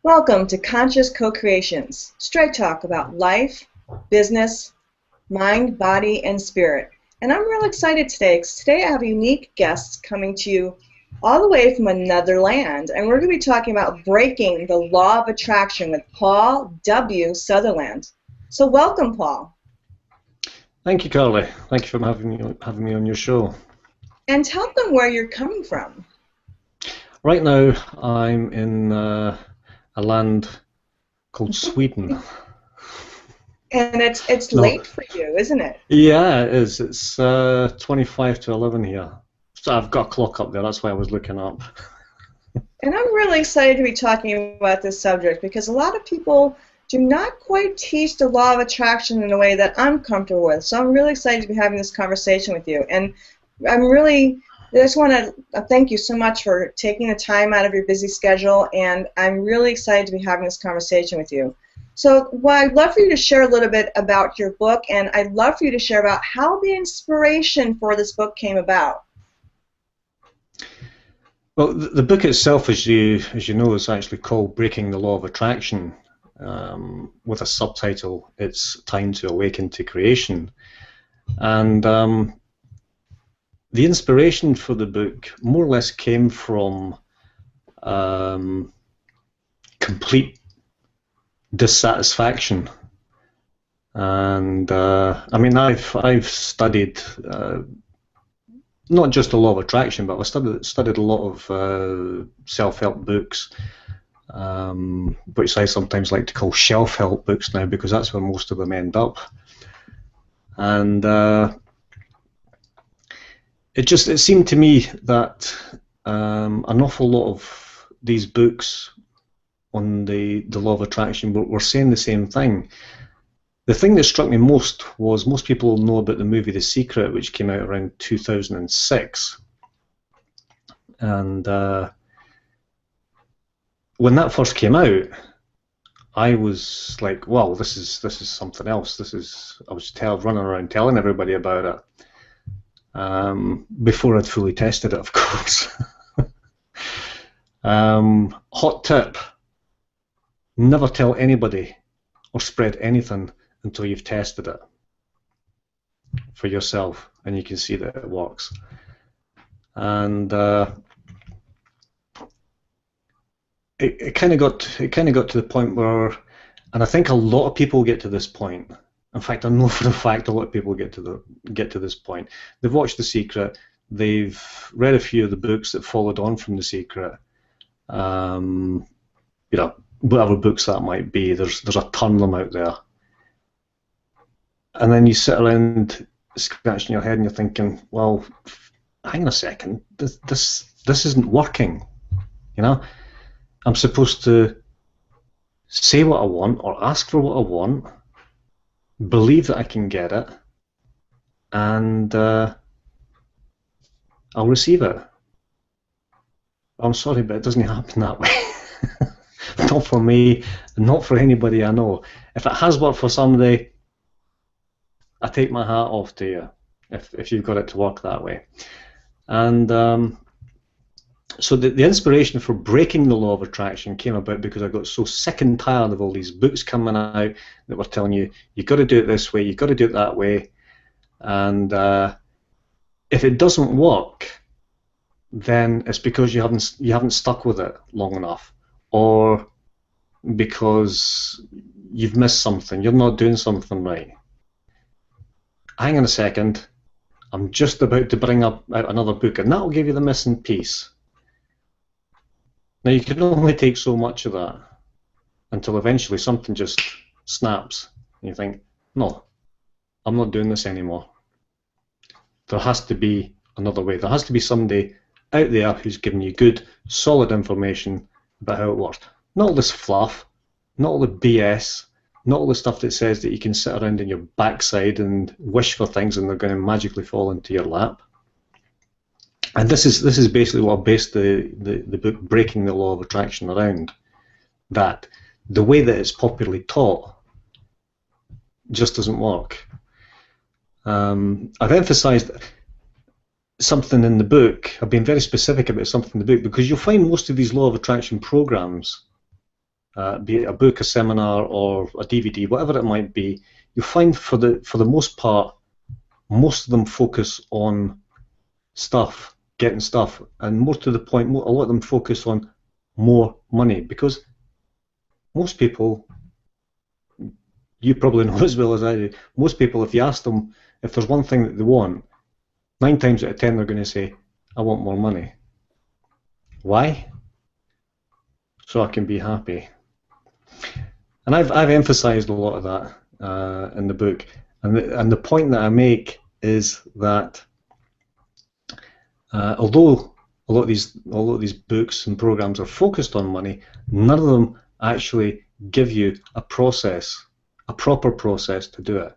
Welcome to Conscious Co-Creations, straight talk about life, business, mind, body, and spirit. And I'm real excited today because today I have unique guests coming to you all the way from another land. And we're going to be talking about breaking the law of attraction with Paul W. Sutherland. So welcome, Paul. Thank you, Carly. Thank you for having me on your show. And tell them where you're coming from. Right now, I'm in a land called Sweden. And it's late for you, isn't it? Yeah, it is. It's 25 to 11 here. So I've got a clock up there. That's why I was looking up. And I'm really excited to be talking about this subject because a lot of people do not quite teach the law of attraction in a way that I'm comfortable with. So I'm really excited to be having this conversation with you. And I just want to thank you so much for taking the time out of your busy schedule, and I'm really excited to be having this conversation with you. So I'd love for you to share a little bit about your book, and I'd love for you to share about how the inspiration for this book came about. Well, the book itself, as you know, is actually called Breaking the Law of Attraction, with a subtitle, It's Time to Awaken to Creation. And the inspiration for the book more or less came from complete dissatisfaction. And I mean, I've studied not just the law of attraction, but I studied a lot of self-help books, which I sometimes like to call shelf-help books now, because that's where most of them end up. And it seemed to me that an awful lot of these books on the law of attraction were saying the same thing. The thing that struck me most was most people know about the movie The Secret, which came out around 2006. And when that first came out, I was like, "Wow, this is something else. I was running around telling everybody about it." Before I'd fully tested it, of course. Hot tip: never tell anybody or spread anything until you've tested it for yourself and you can see that it works. And it kind of got to the point where, and I think a lot of people get to this point. In fact, I know for a fact a lot of people get to this point. They've watched The Secret. They've read a few of the books that followed on from The Secret. You know, whatever books that might be. There's a ton of them out there. And then you sit around scratching your head and you're thinking, well, hang on a second. This isn't working. You know, I'm supposed to say what I want or ask for what I want, believe that I can get it, and I'll receive it. I'm sorry, but it doesn't happen that way. Not for me, not for anybody I know. If it has worked for somebody, I take my hat off to you, if you've got it to work that way. And so the inspiration for breaking the law of attraction came about because I got so sick and tired of all these books coming out that were telling you, you've got to do it this way, you've got to do it that way, and if it doesn't work, then it's because you haven't stuck with it long enough, or because you've missed something, you're not doing something right. Hang on a second, I'm just about to bring out another book, and that'll give you the missing piece. Now, you can only take so much of that until eventually something just snaps and you think, no, I'm not doing this anymore. There has to be another way. There has to be somebody out there who's giving you good, solid information about how it works. Not all this fluff, not all the BS, not all the stuff that says that you can sit around in your backside and wish for things and they're going to magically fall into your lap. And this is basically what I based the book Breaking the Law of Attraction around. That the way that it's popularly taught just doesn't work. I've emphasised something in the book. I've been very specific about something in the book because you'll find most of these law of attraction programs be it a book, a seminar, or a DVD, whatever it might be, you find for the most part, most of them focus on stuff, getting stuff, and more to the point, a lot of them focus on more money, because most people, you probably know as well as I do, most people, if you ask them if there's one thing that they want, 9 times out of 10 they're going to say, I want more money. Why? So I can be happy. And I've emphasized a lot of that in the book, and the point that I make is that although a lot of these books and programs are focused on money, none of them actually give you a process, a proper process to do it.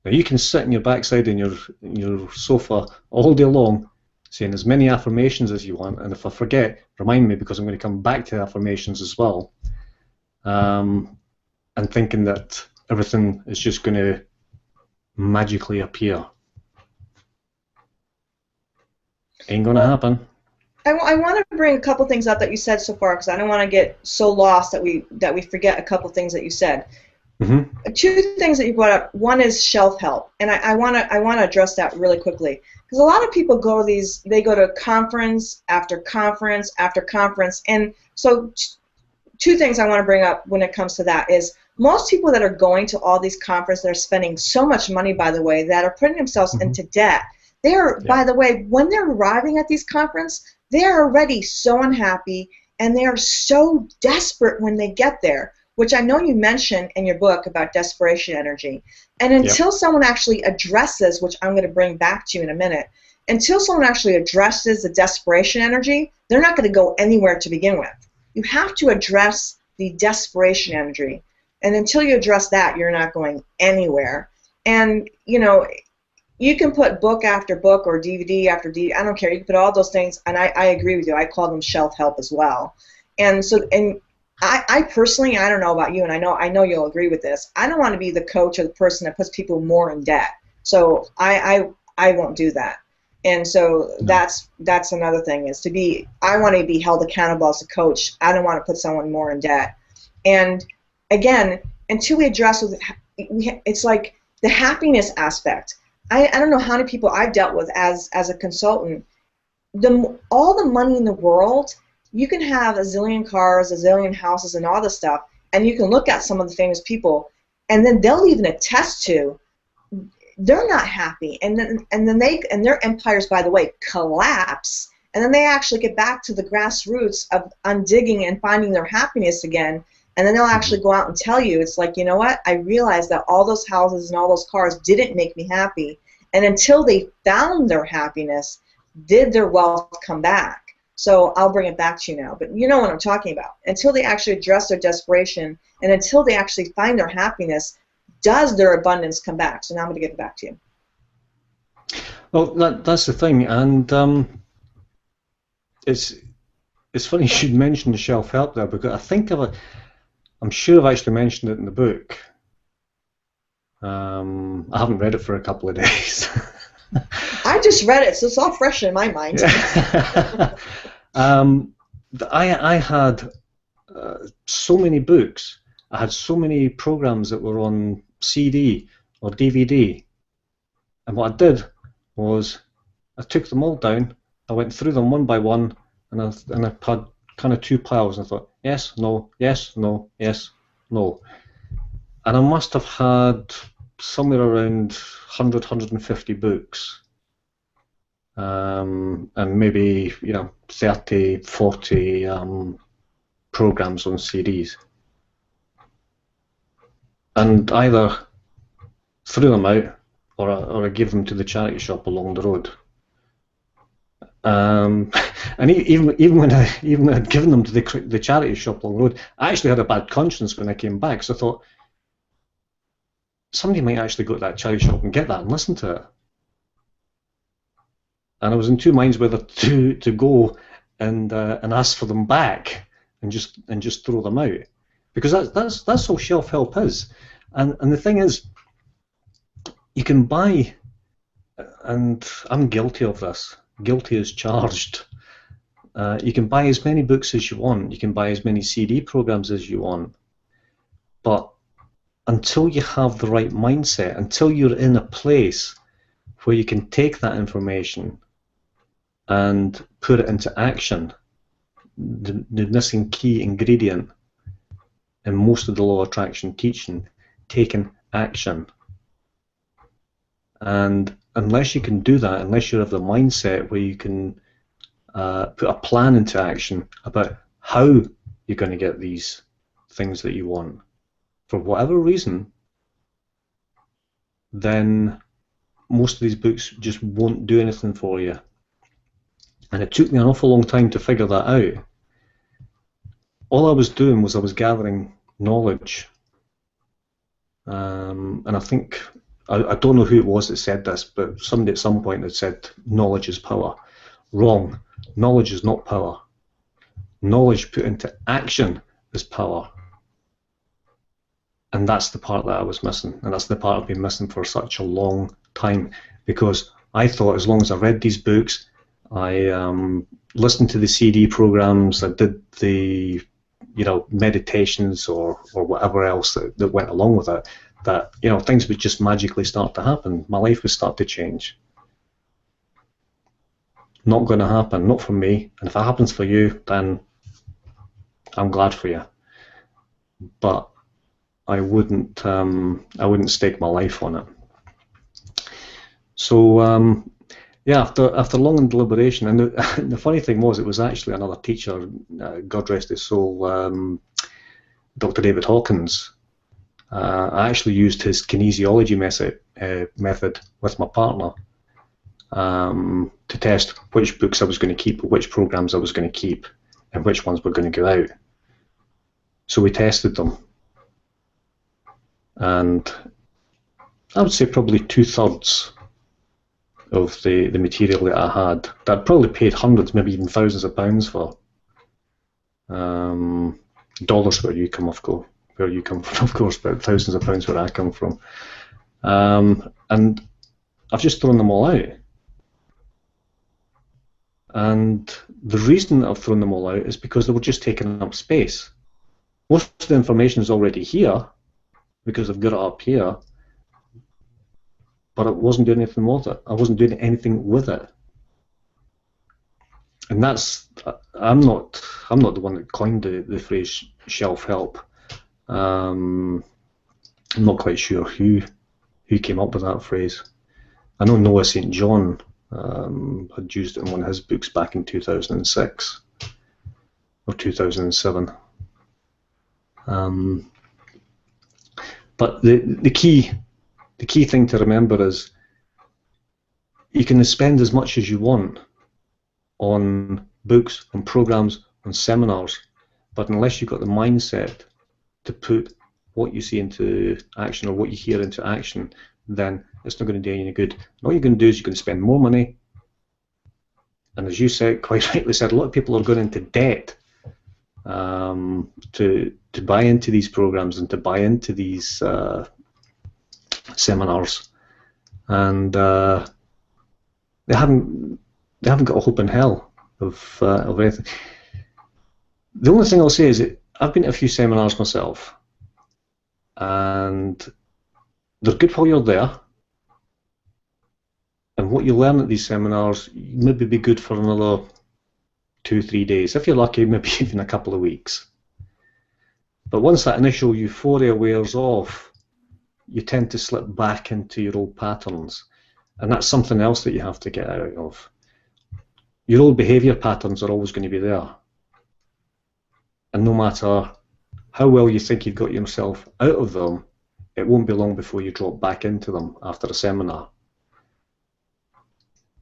Now you can sit in your backside in your sofa all day long, saying as many affirmations as you want, and if I forget, remind me, because I'm going to come back to affirmations as well, and thinking that everything is just going to magically appear. Ain't going to happen. I want to bring a couple things up that you said so far, because I don't want to get so lost that we forget a couple things that you said. Mm-hmm. 2 things that you brought up. One is shelf help, and I want to address that really quickly, because a lot of people go to conference after conference after conference, and so 2 things I want to bring up when it comes to that is most people that are going to all these conferences, they're spending so much money, by the way, that are putting themselves mm-hmm. into debt. By the way, when they're arriving at these conferences, they're already so unhappy, and they are so desperate when they get there, which I know you mentioned in your book about desperation energy. And until someone actually addresses, which I'm going to bring back to you in a minute, until someone actually addresses the desperation energy, they're not going to go anywhere to begin with. You have to address the desperation energy. And until you address that, you're not going anywhere. And, you know, you can put book after book or DVD after DVD. I don't care. You can put all those things, and I agree with you. I call them shelf help as well. And so, I personally, I don't know about you, and I know you'll agree with this. I don't want to be the coach or the person that puts people more in debt. So I won't do that. And so that's another thing is I want to be held accountable as a coach. I don't want to put someone more in debt. And again, until we address it's like the happiness aspect. I don't know how many people I've dealt with as a consultant. All the money in the world, you can have a zillion cars, a zillion houses, and all this stuff, and you can look at some of the famous people, and then they'll even attest to they're not happy, and then their empires, by the way, collapse, and then they actually get back to the grassroots of undigging and finding their happiness again, and then they'll actually go out and tell you, it's like, you know what, I realized that all those houses and all those cars didn't make me happy, and until they found their happiness, did their wealth come back? So I'll bring it back to you now, but you know what I'm talking about. Until they actually address their desperation, and until they actually find their happiness, does their abundance come back? So now I'm going to give it back to you. Well, that's the thing, and it's funny you should mention the self-help there, because I think I'm sure I've actually mentioned it in the book. I haven't read it for a couple of days. I just read it, so it's all fresh in my mind. I had so many books. I had so many programs that were on CD or DVD, and what I did was I took them all down. I went through them one by one, and I had kind of 2 piles. And I thought, yes, no, yes, no, yes, no, and I must have had somewhere around 100, 150 books, and maybe 30, 40 programs on CDs. And either threw them out or I gave them to the charity shop along the road. And even when I'd given them to the charity shop along the road, I actually had a bad conscience when I came back. So I thought, somebody might actually go to that charity shop and get that and listen to it. And I was in 2 minds whether to go and ask for them back and just throw them out. Because that's all self-help is, and the thing is, you can buy, and I'm guilty of this, guilty as charged. You can buy as many books as you want. You can buy as many CD programs as you want. But until you have the right mindset, until you're in a place where you can take that information and put it into action, the missing key ingredient in most of the law of attraction teaching, taking action. And unless you can do that, unless you have the mindset where you can put a plan into action about how you're going to get these things that you want, for whatever reason, then most of these books just won't do anything for you. And it took me an awful long time to figure that out. All I was doing was I was gathering knowledge. And I think, I don't know who it was that said this, but somebody at some point had said knowledge is power. Wrong. Knowledge is not power. Knowledge put into action is power. And that's the part that I was missing. And that's the part I've been missing for such a long time. Because I thought as long as I read these books, I listened to the CD programs, I did the meditations or whatever else that went along with it, that things would just magically start to happen. My life would start to change. Not going to happen, not for me. And if it happens for you, then I'm glad for you. But I wouldn't stake my life on it. So yeah, after long deliberation, and the funny thing was, it was actually another teacher, God rest his soul, Dr. David Hawkins. I actually used his kinesiology method with my partner to test which books I was going to keep, which programs I was going to keep, and which ones were going to go out. So we tested them, and I would say probably 2/3 of the material that I had, that I'd probably paid hundreds, maybe even thousands of pounds for. Dollars where you come from, of course, but thousands of pounds where I come from. And I've just thrown them all out. And the reason I've thrown them all out is because they were just taking up space. Most of the information is already here, because I've got it up here, but I wasn't doing anything with it. I wasn't doing anything with it. And that's, I'm not the one that coined the phrase shelf help. I'm not quite sure who came up with that phrase. I know Noah St. John had used it in one of his books back in 2006 or 2007. But the key thing to remember is you can spend as much as you want on books, on programs, on seminars, but unless you've got the mindset to put what you see into action or what you hear into action, then it's not going to do you any good. And all you're going to do is you're going to spend more money, and as you said, quite rightly said, a lot of people are going into debt to buy into these programs and to buy into these seminars, and they haven't got a hope in hell of anything. The only thing I'll say is that I've been to a few seminars myself, and they're good while you're there, and what you learn at these seminars maybe be good for another 2-3 days. If you're lucky, maybe even a couple of weeks. But once that initial euphoria wears off, you tend to slip back into your old patterns, and that's something else that you have to get out of. Your old behaviour patterns are always going to be there, and no matter how well you think you've got yourself out of them, it won't be long before you drop back into them after a seminar.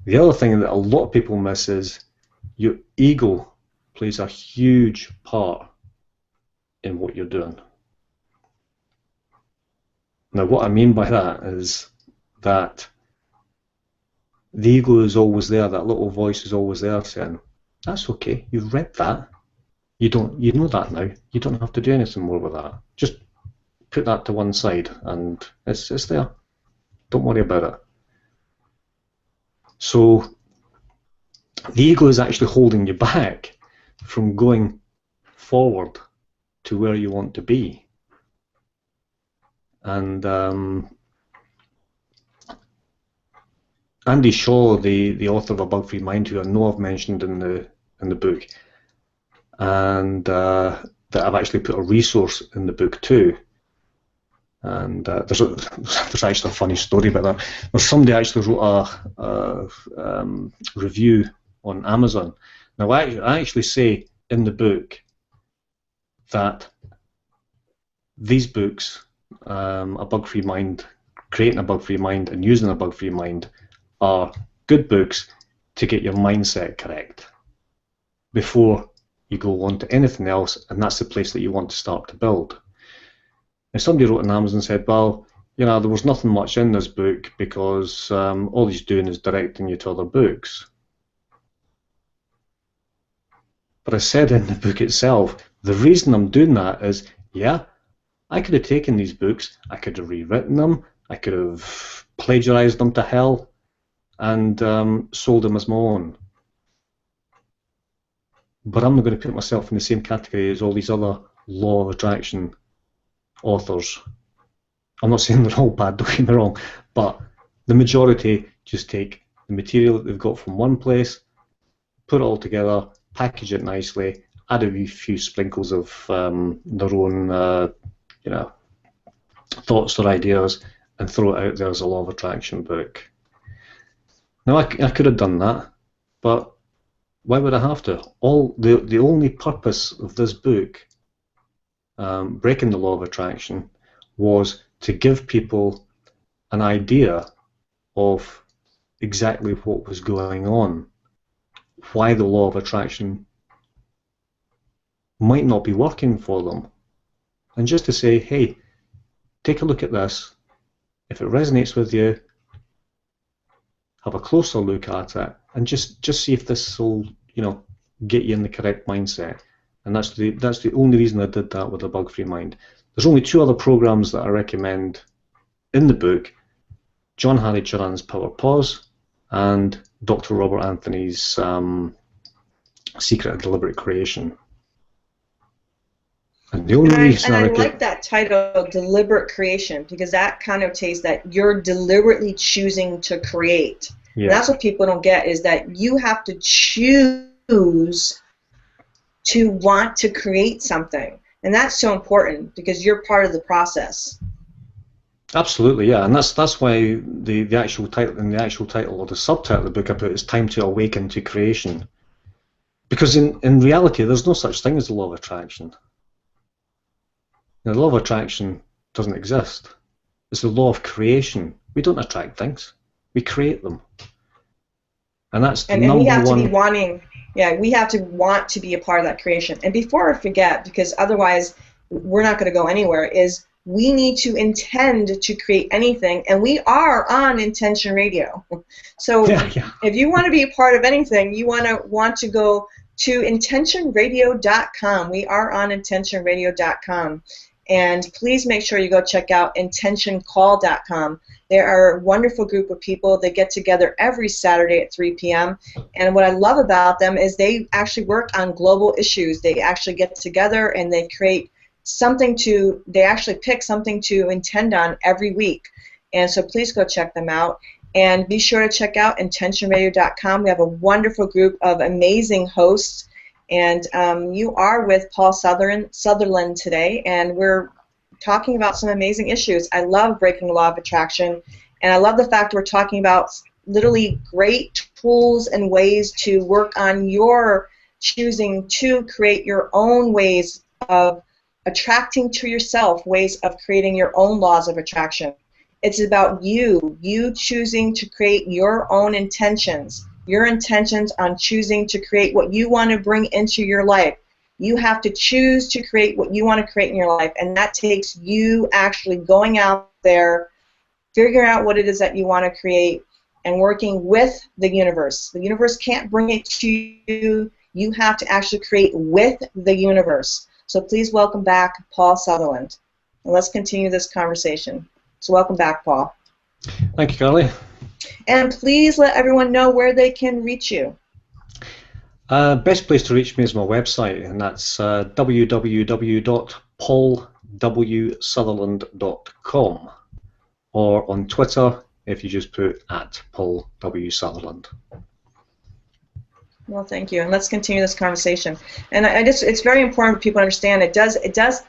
The other thing that a lot of people miss is your ego plays a huge part in what you're doing. Now, what I mean by that is that the ego is always there, that little voice is always there saying, that's okay, you've read that, you know that now, you don't have to do anything more with that. Just put that to one side and it's there. Don't worry about it. So the ego is actually holding you back from going forward to where you want to be. And Andy Shaw, the author of A Bug-Free Mind, who I know I've mentioned in the book, and that I've actually put a resource in the book too. And there's actually a funny story about that. There's somebody actually wrote a review on Amazon. Now I actually say in the book that these books, A Bug-Free Mind, Creating a Bug-Free Mind and Using a Bug-Free Mind, are good books to get your mindset correct before you go on to anything else, and that's the place that you want to start to build. And somebody wrote on Amazon and said, well, you know, there was nothing much in this book because all he's doing is directing you to other books. But I said in the book itself, the reason I'm doing that is, yeah, I could have taken these books, I could have rewritten them, I could have plagiarized them to hell and sold them as my own. But I'm not going to put myself in the same category as all these other law of attraction authors. I'm not saying they're all bad, don't get me wrong, but the majority just take the material that they've got from one place, put it all together, package it nicely, add a few sprinkles of their own you know, thoughts or ideas, and throw it out there as a law of attraction book. Now I could have done that, but why would I have to? The only purpose of this book, Breaking the Law of Attraction, was to give people an idea of exactly what was going on, why the law of attraction might not be working for them, and just to say, hey, take a look at this. If it resonates with you, have a closer look at it, and just see if this will, you know, get you in the correct mindset. And that's the only reason I did that with A Bug-Free Mind. There's only 2 other programs that I recommend in the book: John Harry Duran's Power Pause and Dr. Robert Anthony's Secret of Deliberate Creation. And the only reason I like that title, Deliberate Creation, because that connotates that you're deliberately choosing to create. Yeah. And that's what people don't get, is that you have to choose to want to create something. And that's so important because you're part of the process. Absolutely, yeah, and that's why the actual title or the subtitle of the book I put is Time to Awaken to Creation. Because in reality, there's no such thing as the law of attraction. Now, the law of attraction doesn't exist. It's the law of creation. We don't attract things. We create them. And that's the number one. And we have to be wanting, we have to want to be a part of that creation. And before I forget, because otherwise we're not going to go anywhere, is we need to intend to create anything, and we are on Intention Radio. So if you want to be a part of anything, you want to go to intentionradio.com. We are on intentionradio.com. And please make sure you go check out intentioncall.com. They are a wonderful group of people. They get together every Saturday at 3 p.m. And what I love about them is they actually work on global issues. They actually get together and they create something they actually pick something to intend on every week. And so please go check them out. And be sure to check out intentionradio.com. We have a wonderful group of amazing hosts. And you are with Paul Sutherland today, and we're talking about some amazing issues. I love Breaking the Law of Attraction, and I love the fact we're talking about literally great tools and ways to work on your choosing to create your own ways of attracting to yourself, ways of creating your own laws of attraction. It's about you choosing to create your own intentions. Your intentions on choosing to create what you want to bring into your life. You have to choose to create what you want to create in your life, and that takes you actually going out there, figuring out what it is that you want to create, and working with the universe. The universe can't bring it to you. You have to actually create with the universe. So please welcome back Paul Sutherland, and let's continue this conversation. So welcome back, Paul. Thank you, Carly. And please let everyone know where they can reach you. Best place to reach me is my website, and that's www.paulwsutherland.com, or on Twitter if you just put @PaulWSutherland. Well, thank you, and let's continue this conversation. And it's very important for people to understand it does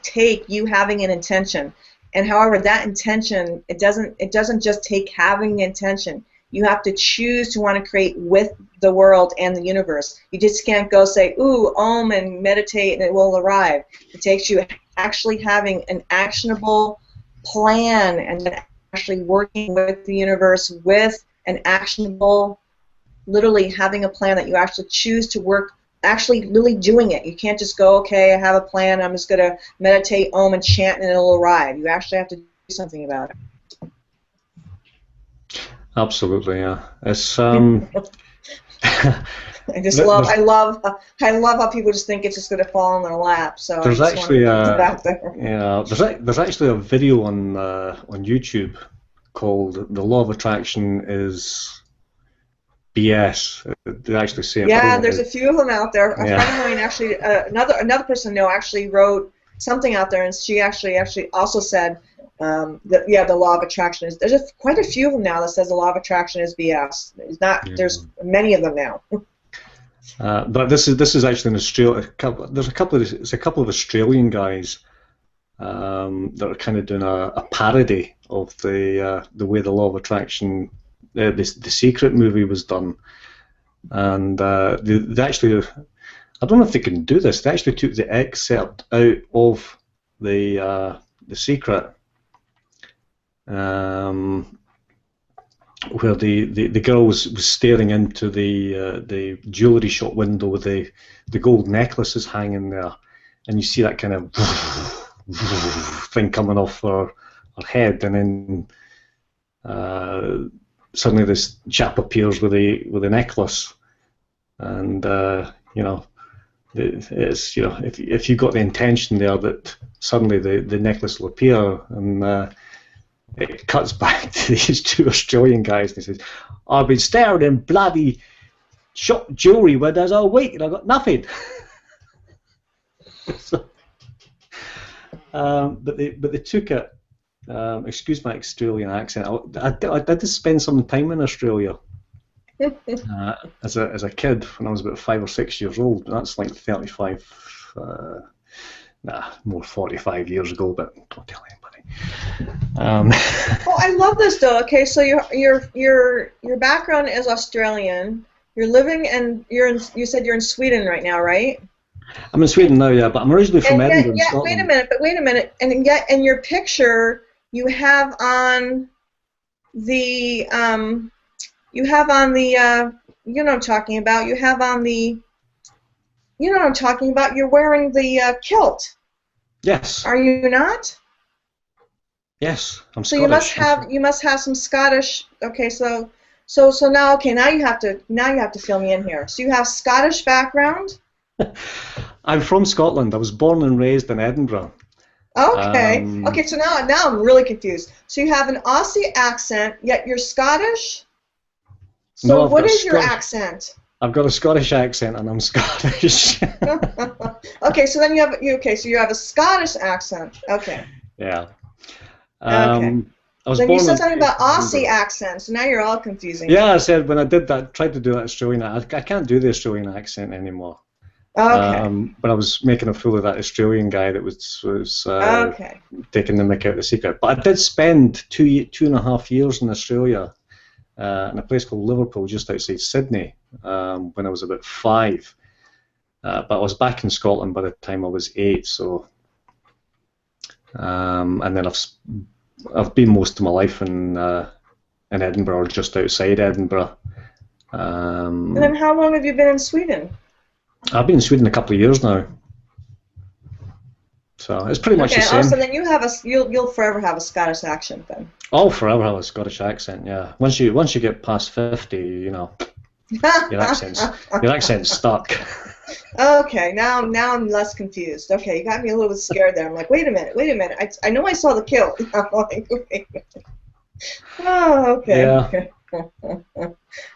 take you having an intention, and however that intention, it doesn't just take having the intention. You have to choose to want to create with the world and the universe. You just can't go say, ooh, om, and meditate, and it will arrive. It takes you actually having an actionable plan and then actually working with the universe with an actionable, literally having a plan that you actually choose to work, actually really doing it. You can't just go, okay, I have a plan, I'm just going to meditate, om, and chant, and it'll arrive. You actually have to do something about it. Absolutely, yeah. It's I love how people just think it's just going to fall in their lap. So there's actually there's actually a video on YouTube called "The Law of Attraction is BS." They actually say it. Yeah, there's a few of them out there. A friend of mine actually, another person I know actually wrote something out there, and she actually also said. The law of attraction is. There's quite a few of them now that says the law of attraction is BS. It's not. Yeah. There's many of them now. But this is actually in Australia. There's a couple of Australian guys that are kind of doing a parody of the way the law of attraction, the Secret movie was done, and they actually. I don't know if they can do this. They actually took the excerpt out of the Secret. Where the girl was staring into the jewellery shop window with the gold necklaces hanging there, and you see that kind of thing coming off her head, and then suddenly this chap appears with a necklace, and it's if you got the intention there that suddenly the necklace will appear, and it cuts back to these two Australian guys, and he says, I've been staring in bloody shop jewellery windows all week and I've got nothing. So, but they took it, excuse my Australian accent, I did spend some time in Australia as a kid when I was about 5 or 6 years old. That's like 35, more 45 years ago, but don't tell anybody. Well, I love this though. Okay, so your background is Australian. You're living and you said you're in Sweden right now, right? I'm in Sweden now, yeah, but I'm originally from Edinburgh, Scotland. Wait a minute, and yet in your picture you have on the you know what I'm talking about. You know what I'm talking about. You're wearing the kilt. Yes. Are you not? Yes, I'm so Scottish. You must have some Scottish. Okay, so now you have to fill me in here. So you have Scottish background. I'm from Scotland. I was born and raised in Edinburgh. Okay. Okay. So now I'm really confused. So you have an Aussie accent, yet you're Scottish. So no, what is your accent? I've got a Scottish accent, and I'm Scottish. Okay. So then you have a Scottish accent. Okay. Yeah. Okay. Then you said something about Aussie accent, so now you're all confusing. Yeah, I said when I did that, tried to do that Australian. I can't do the Australian accent anymore. Okay. But I was making a fool of that Australian guy that was taking the mick out of the Secret. But I did spend 2.5 years in Australia, in a place called Liverpool, just outside Sydney, when I was about 5. But I was back in Scotland by the time I was 8. So. And then I've been most of my life in Edinburgh, or just outside Edinburgh. And then how long have you been in Sweden? I've been in Sweden a couple of years now. So it's pretty much the same. So then you'll forever have a Scottish accent then. I'll forever have a Scottish accent, yeah. Once you get past 50, your accent's stuck. Okay, now I'm less confused. Okay, you got me a little bit scared there. I'm like, wait a minute. I know I saw the kilt. I'm like, wait a minute. Oh, okay. Yeah.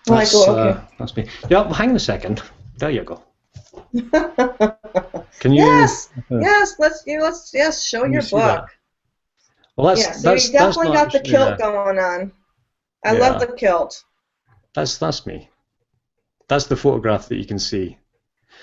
Michael, okay. That's me. Yeah, hang on a second. There you go. Can you? Yes, yes. Let's show Can you your see that? book. Well, Yeah, so you that's definitely got not. the kilt Yeah, going on. I love yeah. the kilt. That's me. That's the photograph that you can see.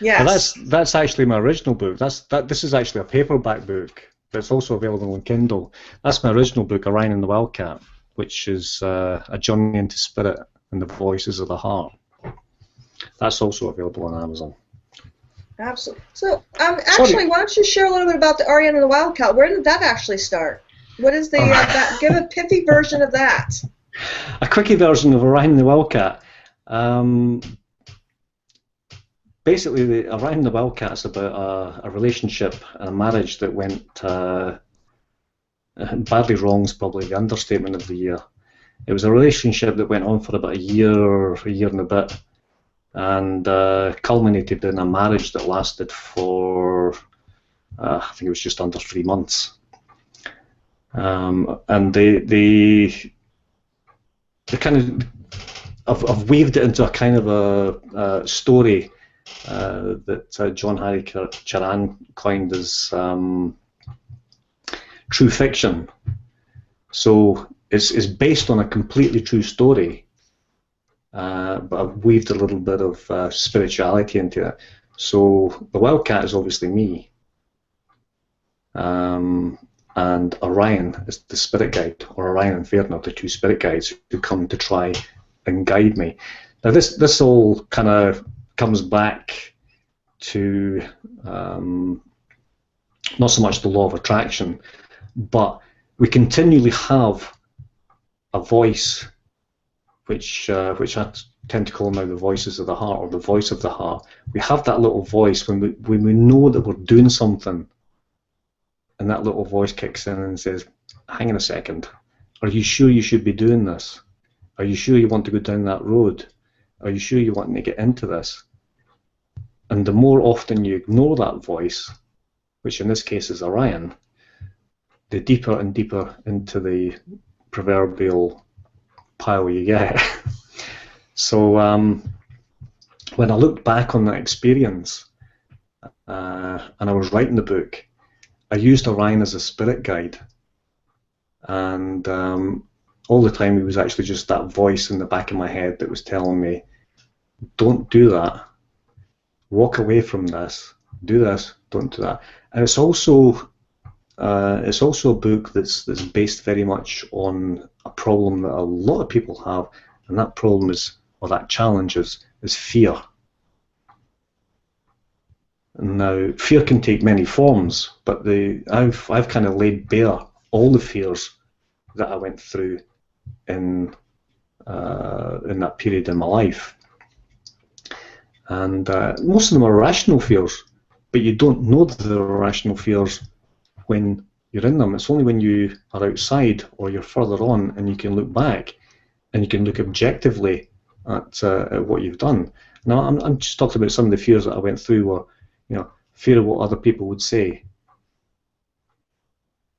But Yes. that's actually my original book. This is actually a paperback book that's also available on Kindle. That's my original book, Orion and the Wildcat, which is a journey into spirit and the voices of the heart. That's also available on Amazon. Absolutely. So, Sorry. actually, why don't you share a little bit about the Orion and the Wildcat? Where did that actually start? What is the give a pithy version of that? A quickie version of Orion and the Wildcat. Basically, the Orion and the Wildcat is about a relationship and a marriage that went badly wrong is probably the understatement of the year. It was a relationship that went on for about a year and a bit, and culminated in a marriage that lasted for I think it was just under 3 months. And they kind of I've weaved it into a kind of a story that John Harry Charan coined as true fiction. So it's based on a completely true story, but I've weaved a little bit of spirituality into it. So the Wildcat is obviously me, and Orion is the spirit guide, or Orion and Thorne are the two spirit guides who come to try and guide me. Now this all kind of comes back to not so much the law of attraction, but we continually have a voice, which I tend to call now the voices of the heart, or the voice of the heart. We have that little voice when we know that we're doing something, and that little voice kicks in and says, hang on a second, are you sure you should be doing this? Are you sure you want to go down that road? Are you sure you want to get into this? And the more often you ignore that voice, which in this case is Orion, the deeper and deeper into the proverbial pile you get. So when I looked back on that experience, and I was writing the book, I used Orion as a spirit guide, and all the time he was actually just that voice in the back of my head that was telling me, don't do that, walk away from this, do this, don't do that. And it's also a book that's based very much on a problem that a lot of people have, and that problem is, or that challenge is fear. Now, fear can take many forms, but I've kind of laid bare all the fears that I went through in that period in my life, and most of them are rational fears, but you don't know that they're rational fears when you're in them. It's only when you are outside or you're further on and you can look back and you can look objectively at what you've done. Now, I'm just talking about some of the fears that I went through were, fear of what other people would say.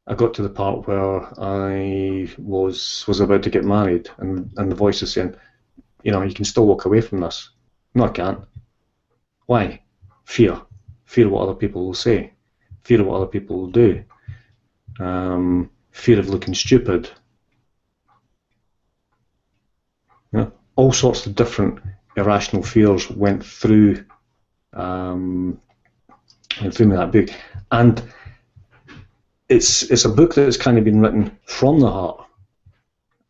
I got to the part where I was about to get married, and the voice is saying, you can still walk away from this. No, I can't. Why? Fear. Fear of what other people will say. Fear of what other people will do. Fear of looking stupid. All sorts of different irrational fears went through me that book, and it's a book that's kind of been written from the heart,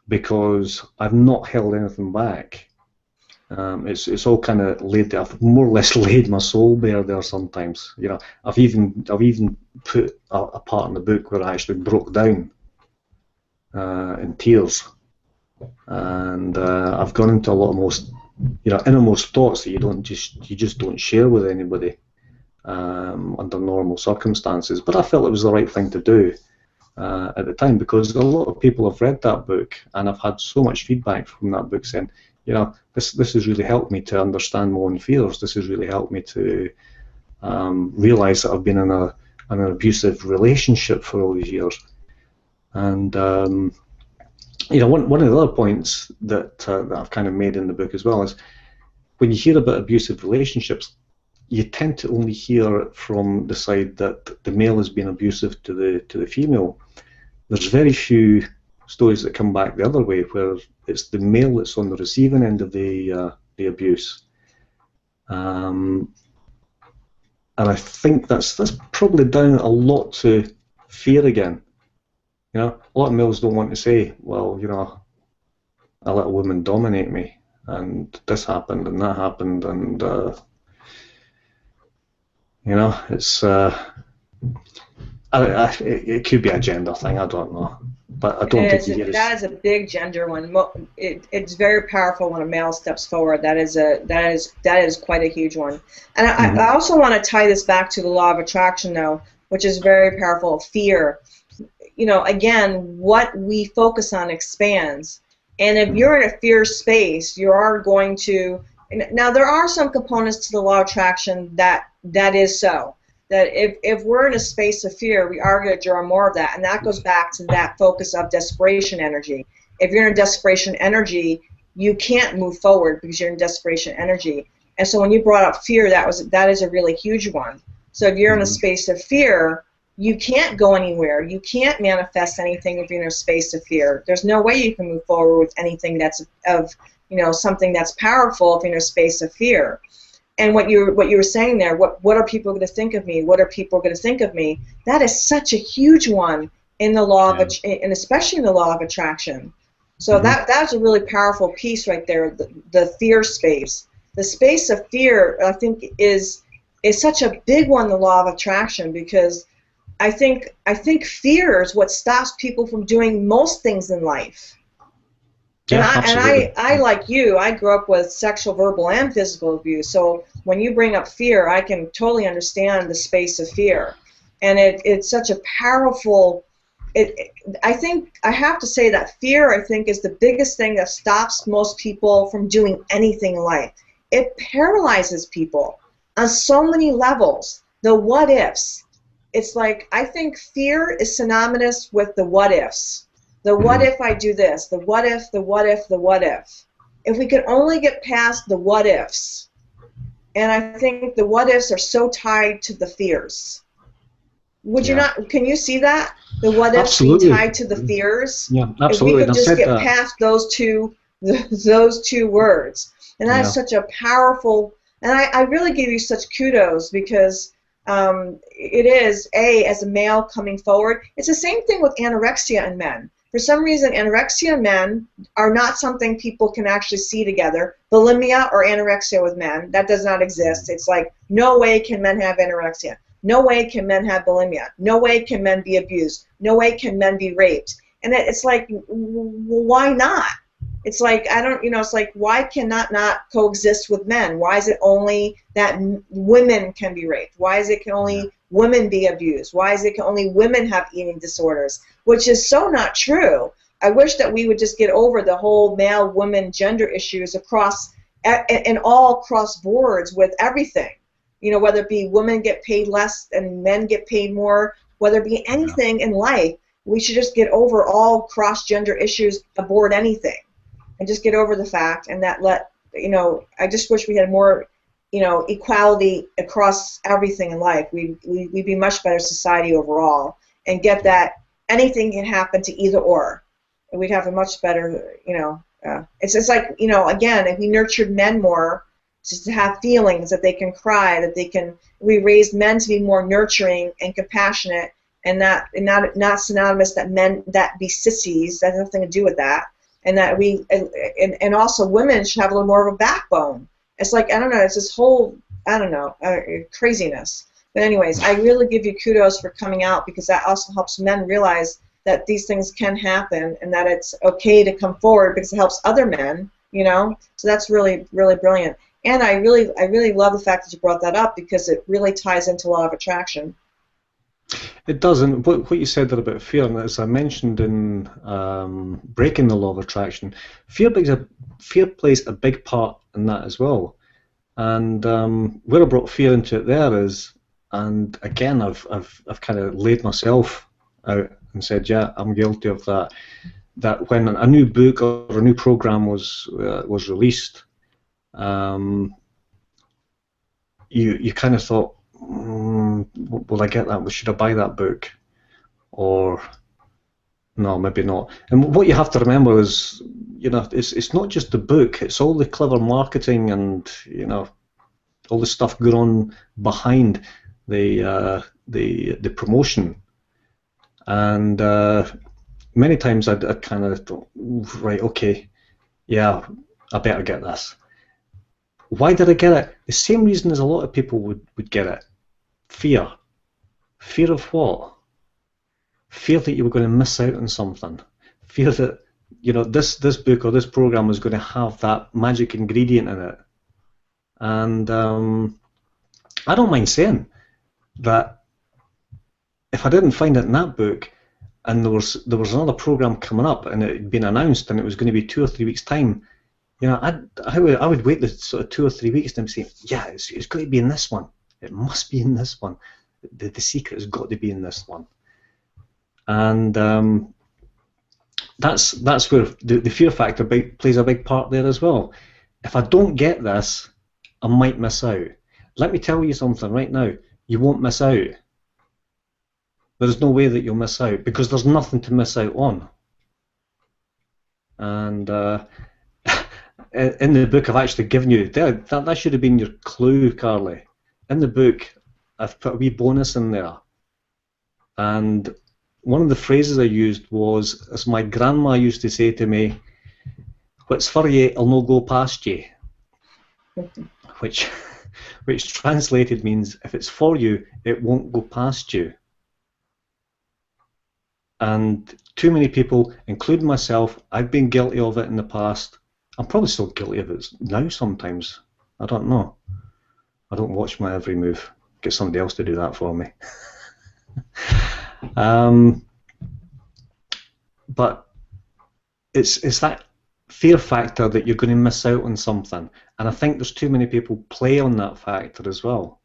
because I've not held anything back. It's all kind of laid. I've more or less laid my soul bare there. Sometimes, I've even put a part in the book where I actually broke down in tears, and I've gone into a lot of most, innermost thoughts that you just don't share with anybody under normal circumstances. But I felt it was the right thing to do at the time, because a lot of people have read that book, and I've had so much feedback from that book saying, this has really helped me to understand my own fears. This has really helped me to realise that I've been in an abusive relationship for all these years. And one of the other points that I've kind of made in the book as well is, when you hear about abusive relationships, you tend to only hear from the side that the male has been abusive to the female. There's very few stories that come back the other way, where it's the male that's on the receiving end of the abuse. And I think that's probably down a lot to fear again. You know, a lot of males don't want to say, well, you know, I let a woman dominate me, and this happened and that happened, and you know, it's it could be a gender thing. I don't know, but I don't think you hear that is a big gender one. It's very powerful when a male steps forward. That is quite a huge one. And I also want to tie this back to the law of attraction, though, which is very powerful. Fear. You know, again, what we focus on expands. And if you're in a fear space, you are going to. Now, there are some components to the law of attraction that is so. That if we're in a space of fear, we are going to draw more of that. And that goes back to that focus of desperation energy. If you're in desperation energy, you can't move forward because you're in desperation energy. And so when you brought up fear, that is a really huge one. So if you're in a space of fear, you can't go anywhere. You can't manifest anything if you're in a space of fear. There's no way you can move forward with anything that's of, you know, something that's powerful if you're in a space of fear. And what you were saying there, what are people going to think of me? What are people going to think of me? That is such a huge one in the law of, and especially in the law of attraction. So that's a really powerful piece right there. The fear space, the space of fear, I think is such a big one. The law of attraction, because I think fear is what stops people from doing most things in life. Yeah, and I, like you, I grew up with sexual, verbal, and physical abuse. So when you bring up fear, I can totally understand the space of fear. And it's such a powerful, I think I have to say that fear, I think, is the biggest thing that stops most people from doing anything in life. It paralyzes people on so many levels. The what ifs. It's like, I think fear is synonymous with the what ifs. The what if I do this, the what if, the what if, the what if. If we could only get past the what ifs, and I think the what ifs are so tied to the fears. Would you not, can you see that? The what ifs being tied to the fears? Yeah, absolutely. If we could just get past those two words. And that is such a powerful, and I really give you such kudos, because it is, as a male coming forward, it's the same thing with anorexia in men. For some reason, anorexia in men are not something people can actually see together. Bulimia or anorexia with men, that does not exist. It's like, no way can men have anorexia. No way can men have bulimia. No way can men be abused. No way can men be raped. And it's like, why not? It's like, I don't, it's like, why cannot not coexist with men? Why is it only that women can be raped? Why is it can only women be abused? Why is it can only women have eating disorders? Which is so not true. I wish that we would just get over the whole male-woman gender issues across, and all cross boards with everything. Whether it be women get paid less and men get paid more, whether it be anything in life, we should just get over all cross-gender issues aboard anything. And just get over the fact, and that I just wish we had more, equality across everything in life. We'd be much better society overall, and get that anything can happen to either or. And we'd have a much better, it's just like, again, if we nurtured men more, just to have feelings, that they can cry, that we raised men to be more nurturing and compassionate, and not synonymous that men that be sissies. That has nothing to do with that. And that and also women should have a little more of a backbone. It's like, I don't know, it's this whole, craziness. But anyways, I really give you kudos for coming out, because that also helps men realize that these things can happen, and that it's okay to come forward, because it helps other men, So that's really, really brilliant. And I really love the fact that you brought that up, because it really ties into law of attraction. It does, and what you said there about fear, and as I mentioned in Breaking the Law of Attraction, fear plays a big part in that as well. And where I brought fear into it there is, and again, I've kind of laid myself out and said, yeah, I'm guilty of that. That when a new book or a new program was released, you kind of thought, will I get that? Should I buy that book? Or no, maybe not. And what you have to remember is, it's not just the book; it's all the clever marketing and all the stuff going on behind the promotion. And many times I'd kind of thought, right, okay, yeah, I better get this. Why did I get it? The same reason as a lot of people would get it. Fear. Fear of what? Fear that you were going to miss out on something. Fear that this book or this program was going to have that magic ingredient in it. And I don't mind saying that if I didn't find it in that book, and there was another program coming up, and it had been announced, and it was going to be 2 or 3 weeks' time, I would wait the sort of 2 or 3 weeks and say, yeah, it's got to be in this one. It must be in this one. The secret has got to be in this one. And that's where the fear factor plays a big part there as well. If I don't get this, I might miss out. Let me tell you something right now. You won't miss out. There's no way that you'll miss out, because there's nothing to miss out on. And in the book, I've actually given you that should have been your clue, Carly. In the book, I've put a wee bonus in there, and one of the phrases I used was, as my grandma used to say to me, "What's for ye, I'll no go past ye," which translated means, if it's for you, it won't go past you. And too many people, including myself, I've been guilty of it in the past. I'm probably still guilty of it now sometimes. I don't know. I don't watch my every move. Get somebody else to do that for me. But it's that fear factor that you're going to miss out on something. And I think there's too many people play on that factor as well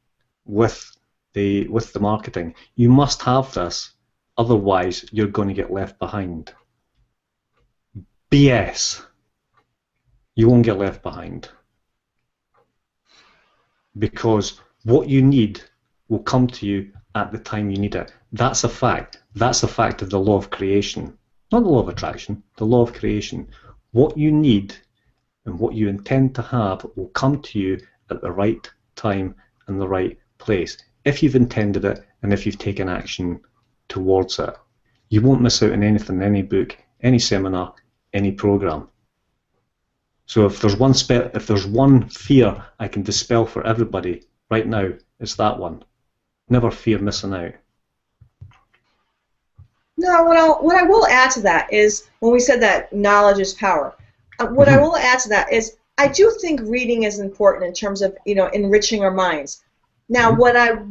with the marketing. You must have this. Otherwise, you're going to get left behind. BS. You won't get left behind. Because what you need will come to you at the time you need it. That's a fact. That's a fact of the law of creation. Not the law of attraction, the law of creation. What you need and what you intend to have will come to you at the right time and the right place. If you've intended it and if you've taken action towards it. You won't miss out on anything, any book, any seminar, any program. So if there's one fear I can dispel for everybody right now, it's that one. Never fear missing out. No, what I will add to that is, when we said that knowledge is power, what I will add to that is, I do think reading is important in terms of enriching our minds. Now, what I'll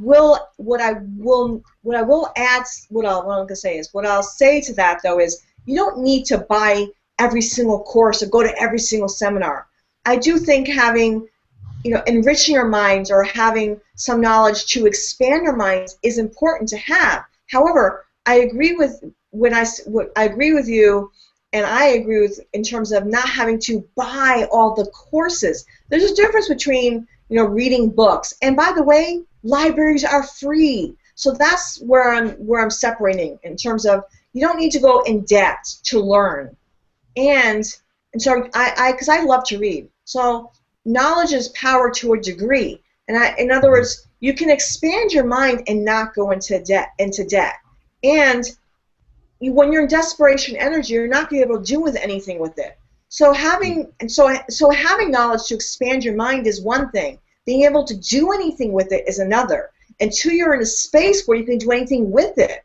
say to that though is, you don't need to buy every single course or go to every single seminar. I do think having, enriching our minds or having some knowledge to expand our minds is important to have. However, I agree with you, and I agree with in terms of not having to buy all the courses. There's a difference between reading books, and by the way, libraries are free. So that's where I'm separating in terms of, you don't need to go in debt to learn. And so because I love to read. So knowledge is power to a degree. And in other words, you can expand your mind and not go into debt. And when you're in desperation energy, you're not going to be able to do anything with it. So having knowledge to expand your mind is one thing. Being able to do anything with it is another. Until you're in a space where you can do anything with it.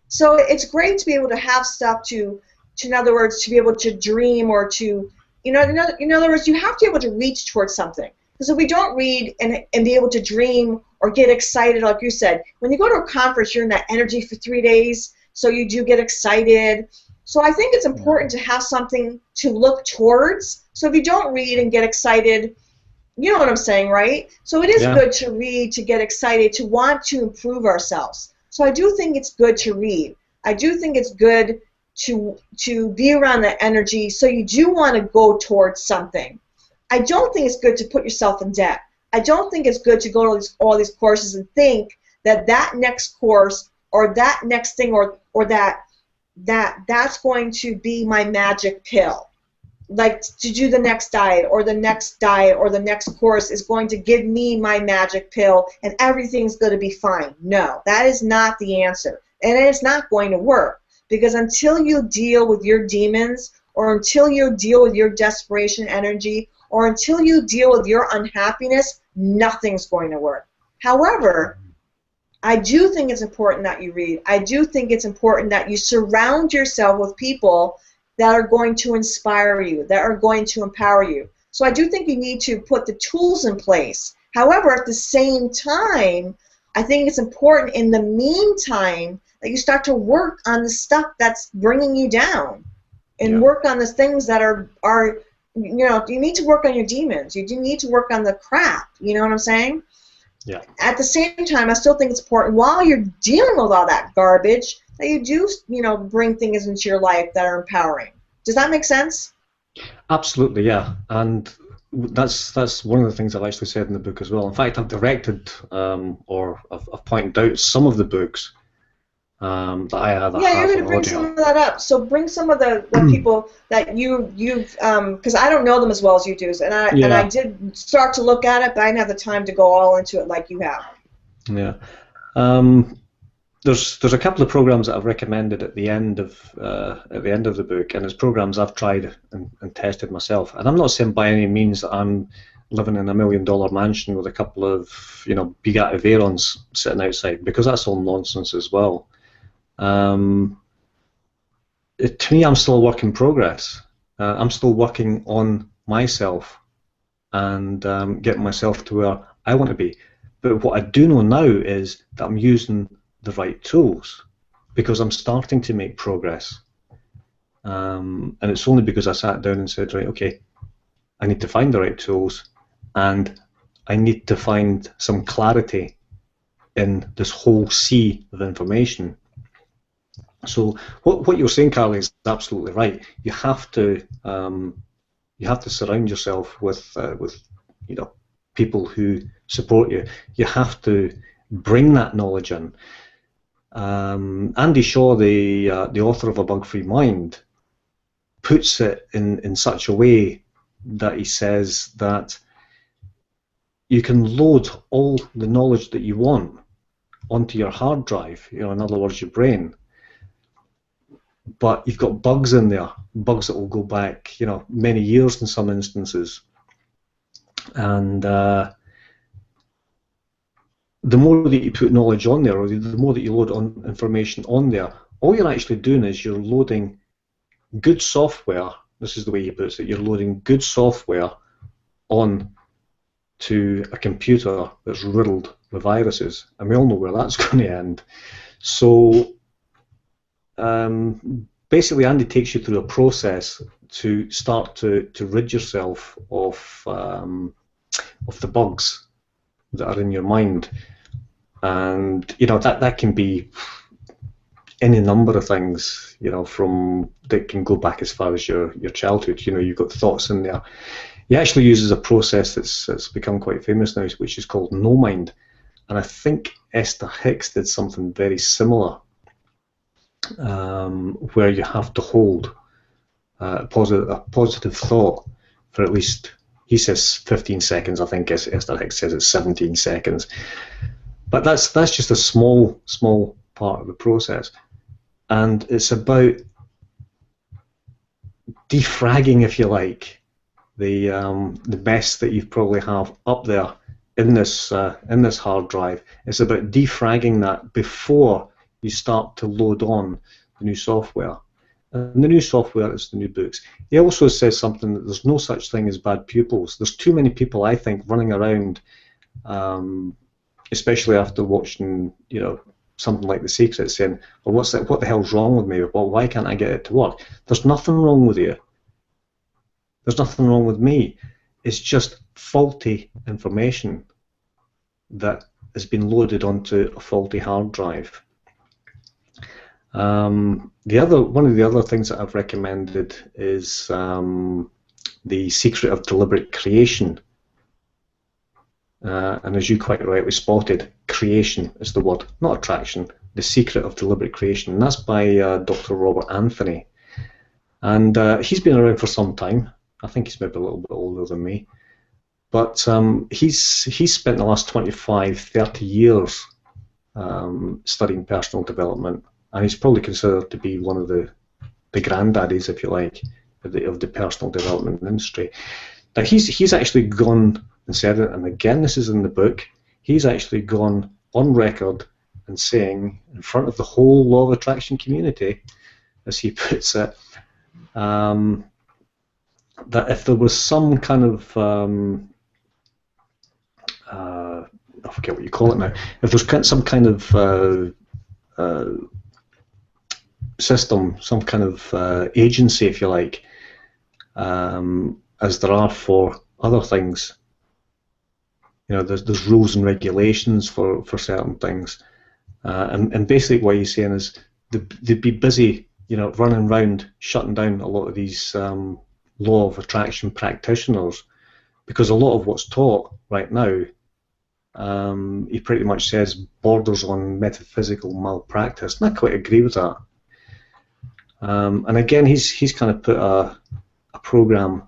So it's great to be able to have stuff to in other words, to be able to dream or to, in other words, you have to be able to reach towards something. Because if we don't read and be able to dream or get excited, like you said, when you go to a conference, you're in that energy for 3 days, so you do get excited. So I think it's important to have something to look towards. So if you don't read and get excited, you know what I'm saying, right? So it is good to read, to get excited, to want to improve ourselves. So I do think it's good to read. I do think it's good to be around that energy, so you do want to go towards something. I don't think it's good to put yourself in debt. I don't think it's good to go to all these courses and think that that next course or that next thing or that's going to be my magic pill. Like to do the next diet or the next course is going to give me my magic pill and everything's going to be fine. No, that is not the answer. And it's not going to work, because until you deal with your demons, or until you deal with your desperation energy, or until you deal with your unhappiness, nothing's going to work. However, I do think it's important that you read. I do think it's important that you surround yourself with people that are going to inspire you, that are going to empower you. So I do think you need to put the tools in place. However, at the same time, I think it's important in the meantime that you start to work on the stuff that's bringing you down, and work on the things that are you need to work on your demons. You do need to work on the crap. You know what I'm saying? Yeah. At the same time, I still think it's important while you're dealing with all that garbage that you do, bring things into your life that are empowering. Does that make sense? Absolutely, yeah. And that's one of the things I've actually said in the book as well. In fact, I've directed or I've pointed out some of the books that I have. Yeah, you're going to bring some of that up. So bring some of the people that you've because I don't know them as well as you do, and I did start to look at it, but I didn't have the time to go all into it like you have. Yeah. There's a couple of programs that I've recommended at the end of the book, and it's programs I've tried and tested myself. And I'm not saying by any means that I'm living in $1 million mansion with a couple of Bugatti Veyrons sitting outside, because that's all nonsense as well. To me, I'm still a work in progress. I'm still working on myself and getting myself to where I want to be. But what I do know now is that I'm using the right tools, because I'm starting to make progress. And it's only because I sat down and said, right, okay, I need to find the right tools, and I need to find some clarity in this whole sea of information. So what you're saying, Carly, is absolutely right. You have to surround yourself with people who support you. You have to bring that knowledge in. Andy Shaw, the author of A Bug-Free Mind, puts it in such a way that he says that you can load all the knowledge that you want onto your hard drive, in other words, your brain, but you've got bugs in there, bugs that will go back, many years in some instances, and the more that you put knowledge on there, or the more that you load on information on there, all you're actually doing is you're loading good software. This is the way he puts it. You're loading good software on to a computer that's riddled with viruses, and we all know where that's going to end. So basically, Andy takes you through a process to start to rid yourself of the bugs that are in your mind, and that can be any number of things, from that can go back as far as your childhood. You've got thoughts in there. He actually uses a process that's become quite famous now, which is called no mind, and I think Esther Hicks did something very similar, where you have to hold a positive thought for at least, he says 15 seconds, I think Esther Hicks says it's 17 seconds. But that's just a small part of the process. And it's about defragging, if you like, the mess that you probably have up there in this hard drive. It's about defragging that before you start to load on the new software. And the new software is the new books. He also says something that there's no such thing as bad pupils. There's too many people, I think, running around, especially after watching, something like The Secret, saying, well, what the hell's wrong with me? Well, why can't I get it to work? There's nothing wrong with you. There's nothing wrong with me. It's just faulty information that has been loaded onto a faulty hard drive. One of the other things that I've recommended is The Secret of Deliberate Creation. and as you quite rightly spotted, creation is the word, not attraction, The Secret of Deliberate Creation, and that's by Dr. Robert Anthony. And he's been around for some time. I think he's maybe a little bit older than me. But he's spent the last 25, 30 years studying personal development, and he's probably considered to be one of the granddaddies, if you like, of the personal development industry. Now he's actually gone and said it, and again this is in the book, he's actually gone on record and saying in front of the whole law of attraction community, as he puts it, that if there was some kind of I forget what you call it now, if there's some kind of system, some kind of agency, if you like, as there are for other things, you know, there's rules and regulations for certain things, and basically what he's saying is they'd be busy, you know, running around shutting down a lot of these law of attraction practitioners, because a lot of what's taught right now, he pretty much says, borders on metaphysical malpractice, and I quite agree with that. And again, he's kind of put a program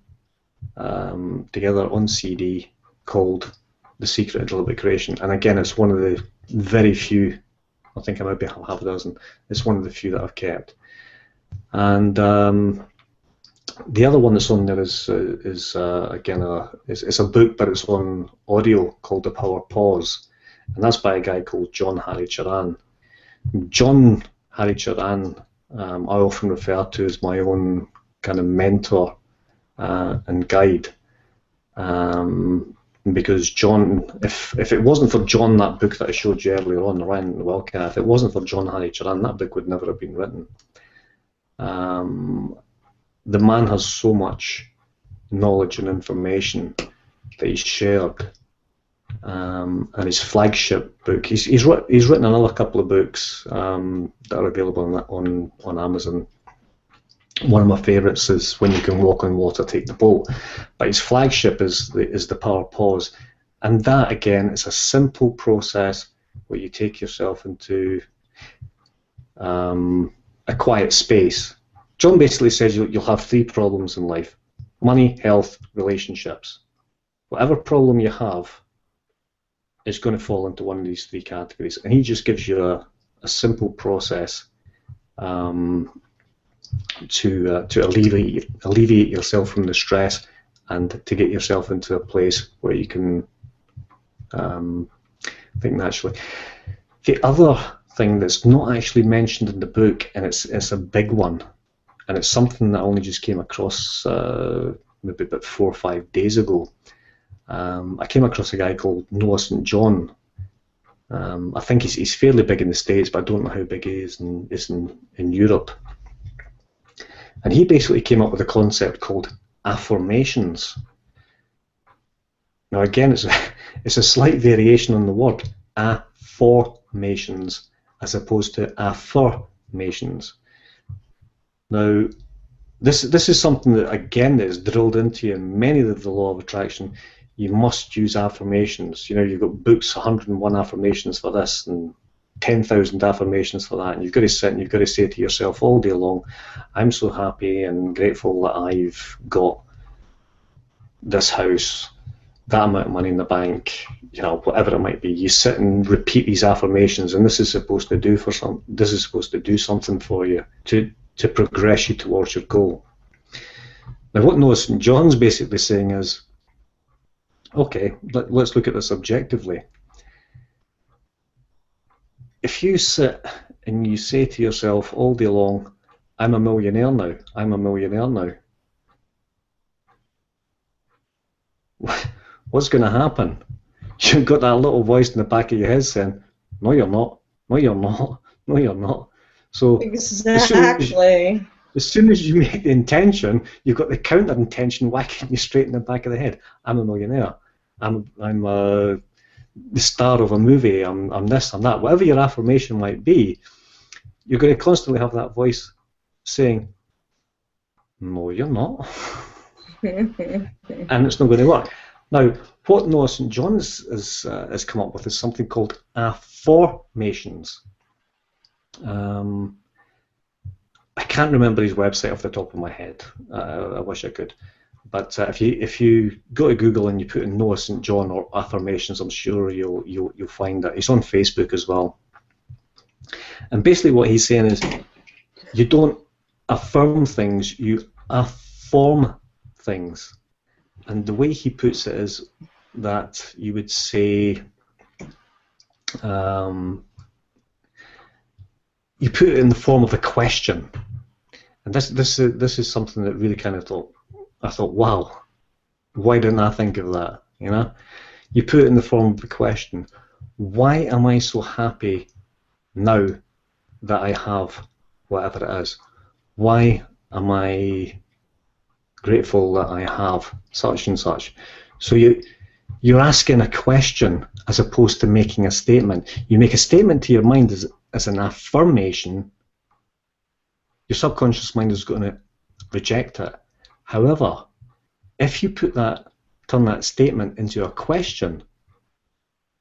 together on CD called The Secret of Deliberate Creation, and again, it's one of the very few, I think I might be half a dozen, it's one of the few that I've kept. And the other one that's on there is again it's a book, but it's on audio, called The Power Pause, and that's by a guy called John Haricharan. John Haricharan, I often refer to as my own kind of mentor and guide, because John, if it wasn't for John, that book that I showed you earlier on, The Ryan and the Wildcat, if it wasn't for John Haricharan, that book would never have been written. The man has so much knowledge and information that he's shared, and his flagship book, he's written another couple of books that are available on Amazon. One of my favourites is When You Can Walk on Water, Take the Boat, but his flagship is the Power Pause, and that again is a simple process where you take yourself into a quiet space. John basically says you'll have three problems in life: money, health, relationships. Whatever problem you have is going to fall into one of these three categories, and he just gives you a simple process to alleviate yourself from the stress and to get yourself into a place where you can think naturally. The other thing that's not actually mentioned in the book, and it's a big one, and it's something that I only just came across maybe about 4 or 5 days ago. I came across a guy called Noah St. John. I think he's fairly big in the States, but I don't know how big he is in Europe. And he basically came up with a concept called affirmations. Now again, it's a slight variation on the word affirmations as opposed to affirmations. Now, this is something that again is drilled into you in many of the law of attraction. You must use affirmations. You know, you've got books, 101 affirmations for this and 10,000 affirmations for that, and you've got to sit and you've got to say to yourself all day long, I'm so happy and grateful that I've got this house, that amount of money in the bank, you know, whatever it might be. You sit and repeat these affirmations, and this is supposed to do something for you to progress you towards your goal. Now, what Noah St. John's basically saying is, okay, let's look at this objectively. If you sit and you say to yourself all day long, I'm a millionaire now, I'm a millionaire now, what's going to happen? You've got that little voice in the back of your head saying, no you're not, no you're not, no you're not. So exactly. As soon as you make the intention, you've got the counter intention whacking you straight in the back of the head. I'm a millionaire. I'm the star of a movie. I'm this, I'm that. Whatever your affirmation might be, you're going to constantly have that voice saying, "No, you're not," and it's not going to work. Now, what Noah St. John has come up with is something called affirmations. I can't remember his website off the top of my head. I wish I could. But if you go to Google and you put in Noah St. John or affirmations, I'm sure you'll find it. He's on Facebook as well. And basically what he's saying is, you don't affirm things, you affirm things. And the way he puts it is that you would say, you put it in the form of a question. And this is something that really kind of I thought, wow, why didn't I think of that? You know, you put it in the form of a question. Why am I so happy now that I have whatever it is? Why am I grateful that I have such and such? So you're asking a question as opposed to making a statement. You make a statement to your mind as an affirmation. Your subconscious mind is going to reject it. However, if you turn that statement into a question,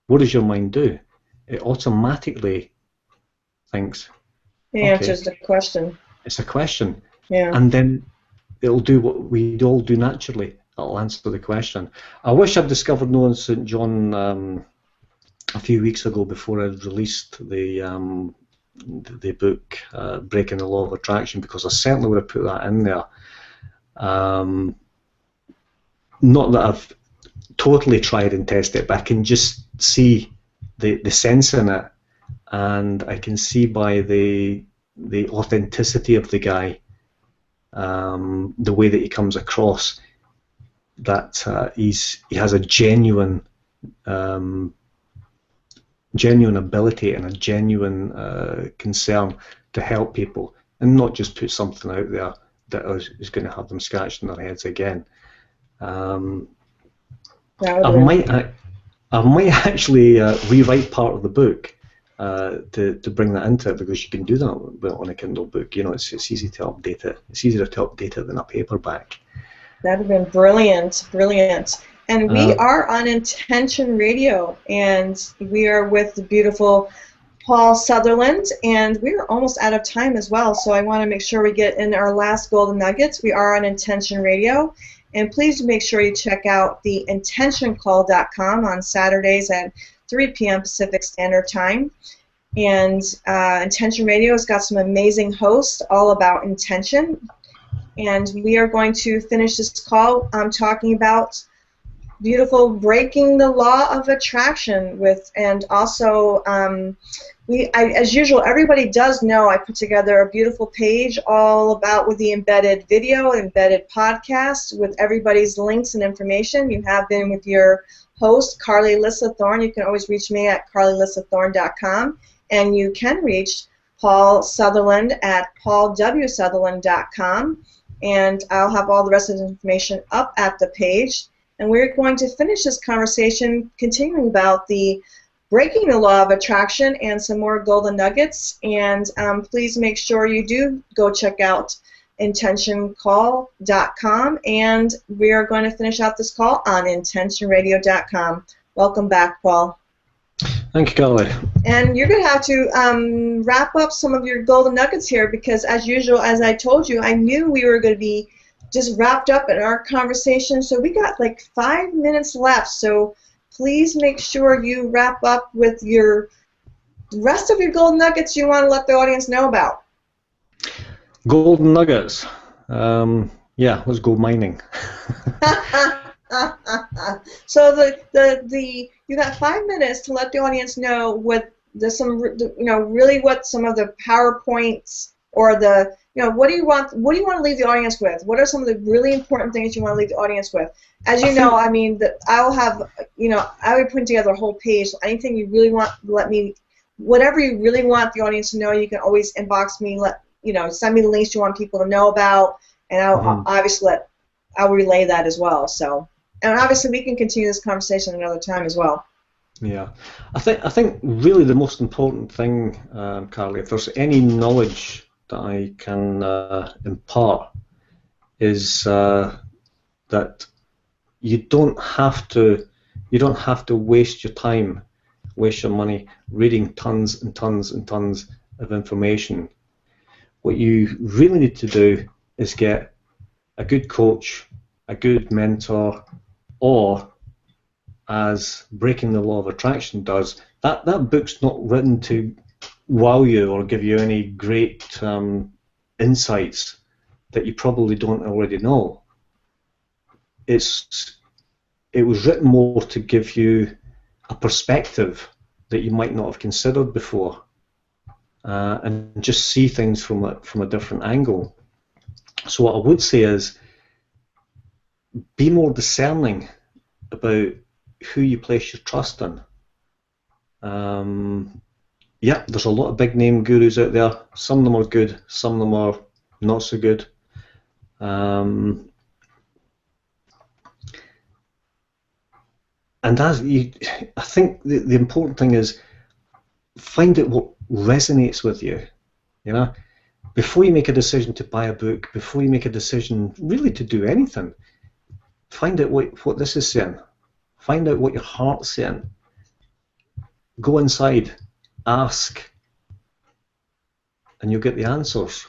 what does your mind do? It automatically thinks, the answer's the question. It's a question. Yeah. And then it'll do what we all do naturally. It'll answer the question. I wish I'd discovered Noah St. John a few weeks ago before I released the book, Breaking the Law of Attraction, because I certainly would have put that in there. Not that I've totally tried and tested it, but I can just see the sense in it, and I can see by the authenticity of the guy, the way that he comes across, that he has a genuine ability and a genuine concern to help people, and not just put something out there that is going to have them scratching their heads again. I might actually rewrite part of the book to bring that into it, because you can do that on a Kindle book. You know, it's easy to update it. It's easier to update it than a paperback. That would have been brilliant, brilliant. And we are on Intention Radio, and we are with the beautiful Paul Sutherland, and we're almost out of time as well, so I want to make sure we get in our last golden nuggets. We are on Intention Radio, and please make sure you check out the intentioncall.com on Saturdays at 3 p.m. Pacific Standard Time. And Intention Radio has got some amazing hosts all about intention, and we are going to finish this call talking about beautiful breaking the law of attraction with, and also as usual, everybody does know I put together a beautiful page all about with the embedded video, embedded podcast with everybody's links and information. You have been with your host, Carly Alyssa Thorne. You can always reach me at carlylyssathorne.com, and you can reach Paul Sutherland at paulwsutherland.com, and I'll have all the rest of the information up at the page. And we're going to finish this conversation continuing about the breaking the law of attraction and some more golden nuggets. And please make sure you do go check out intentioncall.com. And we are going to finish out this call on intentionradio.com. Welcome back, Paul. Thank you, Carly. And you're going to have to wrap up some of your golden nuggets here, because as usual, as I told you, I knew we were going to be just wrapped up in our conversation, so we got like 5 minutes left, so please make sure you wrap up with the rest of your golden nuggets you want to let the audience know about. Golden nuggets. Yeah, let's go mining. So you got 5 minutes to let the audience know really what some of the PowerPoints or what do you want to leave the audience with? What are some of the really important things you want to leave the audience with? As you know, I mean, I'll have, I would put together a whole page. So anything you really want, whatever you really want the audience to know, you can always inbox me, send me the links you want people to know about, and I'll I'll relay that as well. So, and obviously we can continue this conversation another time as well. Yeah, I think really the most important thing, Carly, if there's any knowledge that I can impart, is that you don't have to You don't have to waste your time, waste your money reading tons and tons and tons of information. What you really need to do is get a good coach, a good mentor, or, as Breaking the Law of Attraction does, that book's not written to wow you or give you any great insights that you probably don't already know. It was written more to give you a perspective that you might not have considered before, and just see things from a different angle. So what I would say is, be more discerning about who you place your trust in. Yeah, there's a lot of big name gurus out there. Some of them are good, some of them are not so good. And I think the important thing is, find out what resonates with you. You know, before you make a decision to buy a book, before you make a decision really to do anything, find out what this is saying. Find out what your heart's saying. Go inside, ask, and you'll get the answers.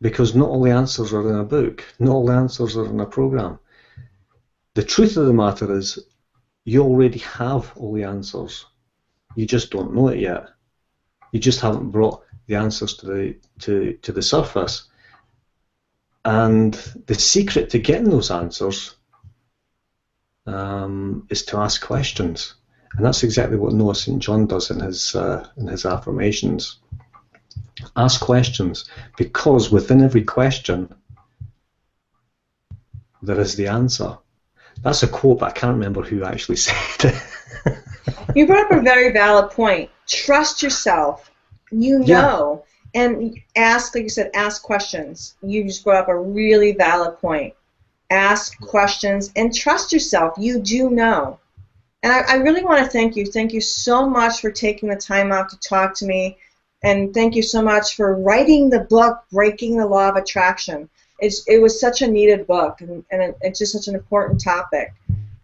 Because not all the answers are in a book, not all the answers are in a program. The truth of the matter is, you already have all the answers. You just don't know it yet. You just haven't brought the answers to the surface. And the secret to getting those answers is to ask questions. And that's exactly what Noah St. John does in his affirmations. Ask questions, because within every question there is the answer. That's a quote, but I can't remember who actually said it. You brought up a very valid point. Trust yourself. You know. Yeah. And ask, like you said, ask questions. You just brought up a really valid point. Ask questions and trust yourself. You do know. And I really want to thank you. Thank you so much for taking the time out to talk to me. And thank you so much for writing the book, Breaking the Law of Attraction. It was such a needed book, and it's just such an important topic.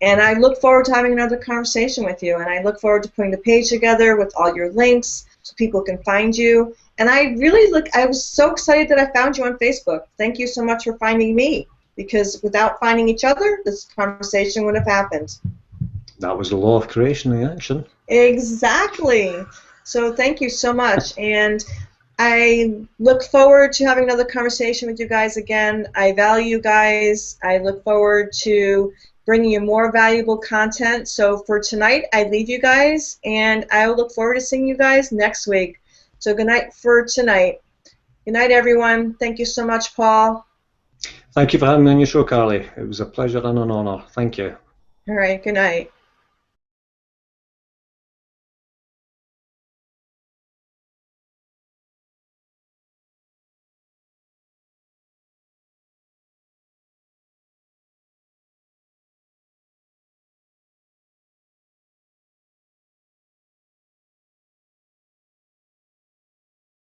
And I look forward to having another conversation with you, and I look forward to putting the page together with all your links so people can find you. And I was so excited that I found you on Facebook. Thank you so much for finding me, because without finding each other, this conversation would have happened. That was the law of creation in action. Exactly. So thank you so much. And I look forward to having another conversation with you guys again. I value you guys. I look forward to bringing you more valuable content. So for tonight, I leave you guys, and I will look forward to seeing you guys next week. So good night for tonight. Good night, everyone. Thank you so much, Paul. Thank you for having me on your show, Carly. It was a pleasure and an honor. Thank you. All right, good night.